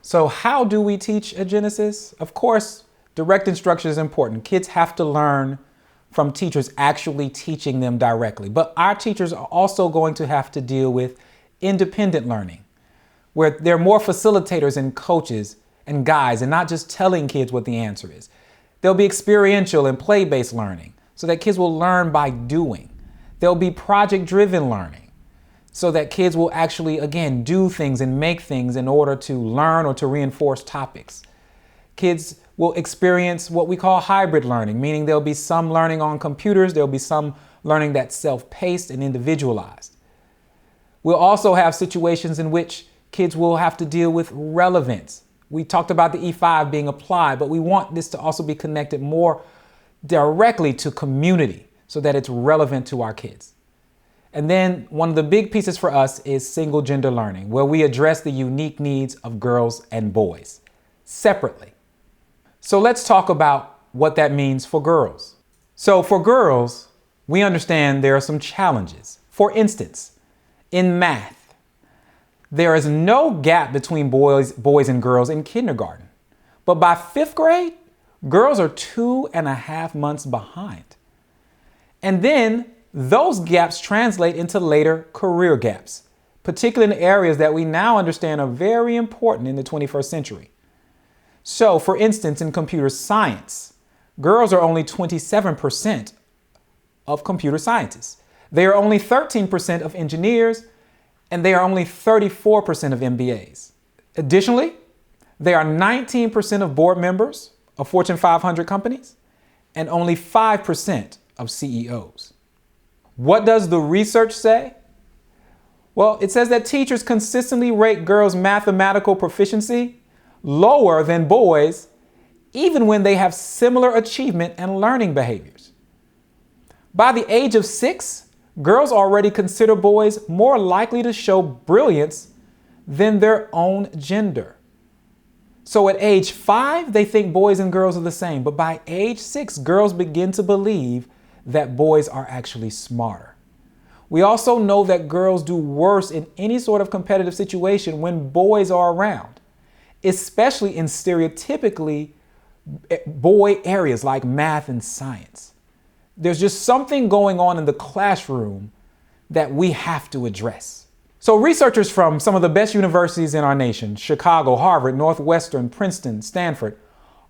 So how do we teach agenesis? Of course, direct instruction is important. Kids have to learn from teachers actually teaching them directly. But our teachers are also going to have to deal with independent learning, where they're more facilitators and coaches and guides and not just telling kids what the answer is. There'll be experiential and play-based learning so that kids will learn by doing. There'll be project-driven learning so that kids will actually, again, do things and make things in order to learn or to reinforce topics. Kids will experience what we call hybrid learning, meaning there'll be some learning on computers, there'll be some learning that's self-paced and individualized. We'll also have situations in which kids will have to deal with relevance. We talked about the E5 being applied, but we want this to also be connected more directly to community so that it's relevant to our kids. And then one of the big pieces for us is single gender learning, where we address the unique needs of girls and boys separately. So let's talk about what that means for girls. So for girls, we understand there are some challenges. For instance, in math, there is no gap between boys and girls in kindergarten. But by 5th grade, girls are 2.5 months behind. And then those gaps translate into later career gaps, particularly in areas that we now understand are very important in the 21st century. So, for instance, in computer science, girls are only 27% of computer scientists. They are only 13% of engineers, and they are only 34% of MBAs. Additionally, they are 19% of board members of Fortune 500 companies and only 5% of CEOs. What does the research say? Well, it says that teachers consistently rate girls' mathematical proficiency lower than boys, even when they have similar achievement and learning behaviors. By the age of 6, girls already consider boys more likely to show brilliance than their own gender. So at age 5, they think boys and girls are the same, but by age 6, girls begin to believe that boys are actually smarter. We also know that girls do worse in any sort of competitive situation when boys are around, especially in stereotypically boy areas like math and science. There's just something going on in the classroom that we have to address. So researchers from some of the best universities in our nation, Chicago, Harvard, Northwestern, Princeton, Stanford,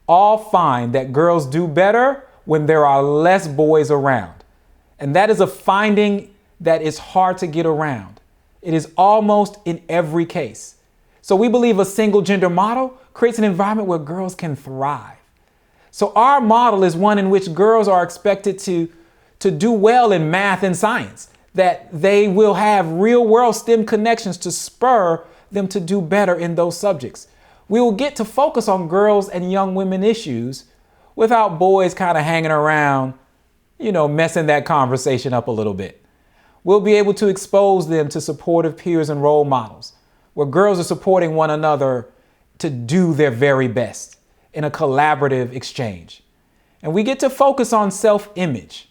all find that girls do better when there are less boys around. And that is a finding that is hard to get around. It is almost in every case. So we believe a single gender model creates an environment where girls can thrive. So our model is one in which girls are expected to do well in math and science, that they will have real world STEM connections to spur them to do better in those subjects. We will get to focus on girls and young women issues without boys kind of hanging around, messing that conversation up a little bit. We'll be able to expose them to supportive peers and role models, where girls are supporting one another to do their very best in a collaborative exchange. And we get to focus on self-image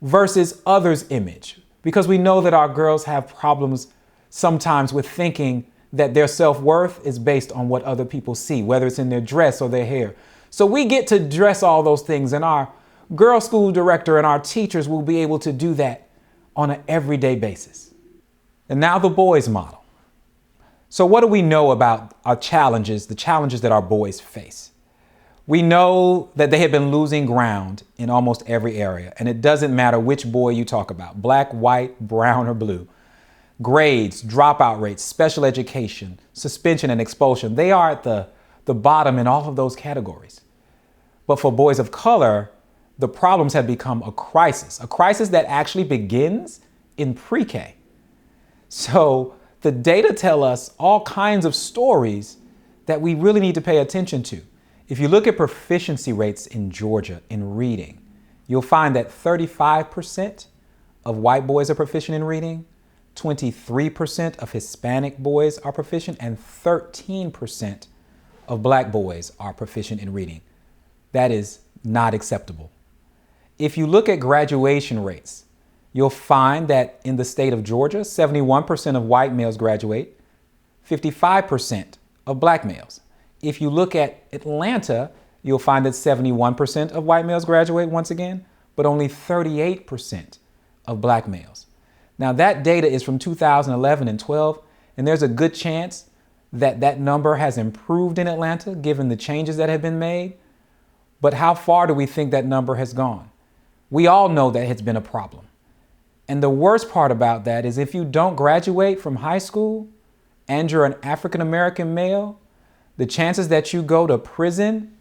versus others' image, because we know that our girls have problems sometimes with thinking that their self-worth is based on what other people see, whether it's in their dress or their hair. So we get to address all those things, and our girl school director and our teachers will be able to do that on an everyday basis. And now the boys model. So what do we know about our challenges, the challenges that our boys face? We know that they have been losing ground in almost every area, and it doesn't matter which boy you talk about, black, white, brown, or blue. Grades, dropout rates, special education, suspension and expulsion, they are at the bottom in all of those categories. But for boys of color, the problems have become a crisis that actually begins in pre-K. So the data tell us all kinds of stories that we really need to pay attention to. If you look at proficiency rates in Georgia in reading, you'll find that 35% of white boys are proficient in reading, 23% of Hispanic boys are proficient, and 13% of black boys are proficient in reading. That is not acceptable. If you look at graduation rates, you'll find that in the state of Georgia, 71% of white males graduate, 55% of black males. If you look at Atlanta, you'll find that 71% of white males graduate once again, but only 38% of black males. Now that data is from 2011 and 12, and there's a good chance that that number has improved in Atlanta given the changes that have been made. But how far do we think that number has gone? We all know that it's been a problem. And the worst part about that is if you don't graduate from high school and you're an African American male, the chances that you go to prison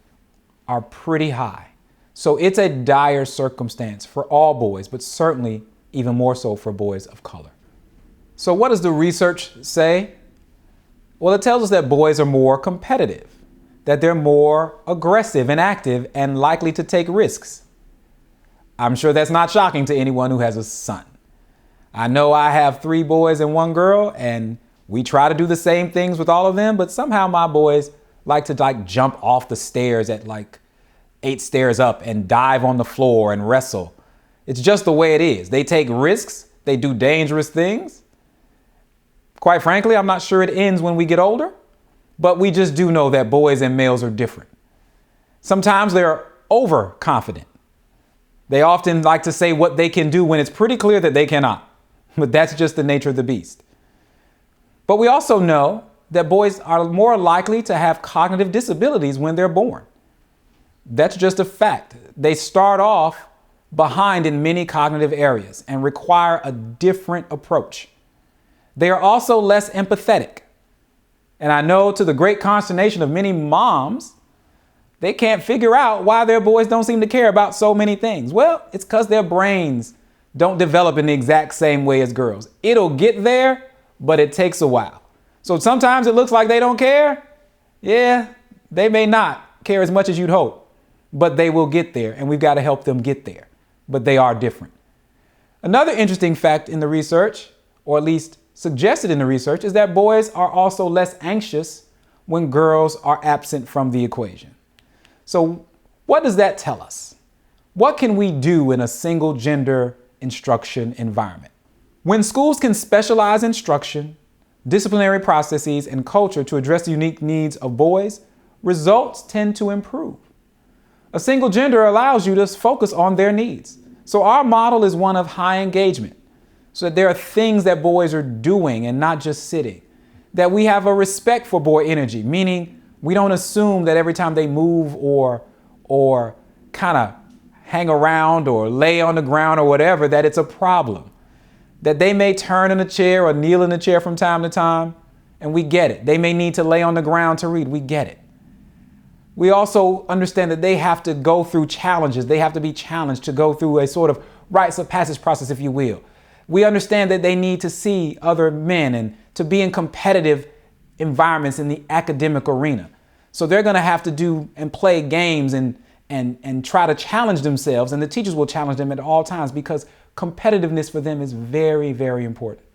are pretty high. So it's a dire circumstance for all boys, but certainly even more so for boys of color. So what does the research say? Well, it tells us that boys are more competitive, that they're more aggressive and active and likely to take risks. I'm sure that's not shocking to anyone who has a son. I know I have 3 boys and 1 girl, and we try to do the same things with all of them, but somehow my boys like to jump off the stairs at 8 stairs up and dive on the floor and wrestle. It's just the way it is. They take risks. They do dangerous things. Quite frankly, I'm not sure it ends when we get older, but we just do know that boys and males are different. Sometimes they're overconfident. They often like to say what they can do when it's pretty clear that they cannot, but that's just the nature of the beast. But we also know that boys are more likely to have cognitive disabilities when they're born. That's just a fact. They start off behind in many cognitive areas and require a different approach. They are also less empathetic. And I know, to the great consternation of many moms, they can't figure out why their boys don't seem to care about so many things. Well, it's because their brains don't develop in the exact same way as girls. It'll get there, but it takes a while. So sometimes it looks like they don't care. Yeah, they may not care as much as you'd hope, but they will get there, and we've got to help them get there. But they are different. Another interesting fact in the research, or at least suggested in the research, is that boys are also less anxious when girls are absent from the equation. So what does that tell us? What can we do in a single gender instruction environment? When schools can specialize instruction, disciplinary processes, and culture to address the unique needs of boys, results tend to improve. A single gender allows you to focus on their needs. So our model is one of high engagement, so that there are things that boys are doing and not just sitting. That we have a respect for boy energy, meaning we don't assume that every time they move or kind of hang around or lay on the ground or whatever, that it's a problem. That they may turn in a chair or kneel in a chair from time to time, and we get it. They may need to lay on the ground to read. We get it. We also understand that they have to go through challenges. They have to be challenged to go through a sort of rites of passage process, if you will. We understand that they need to see other men and to be in competitive environments in the academic arena. So they're going to have to do and play games and try to challenge themselves, and the teachers will challenge them at all times because competitiveness for them is very, very important.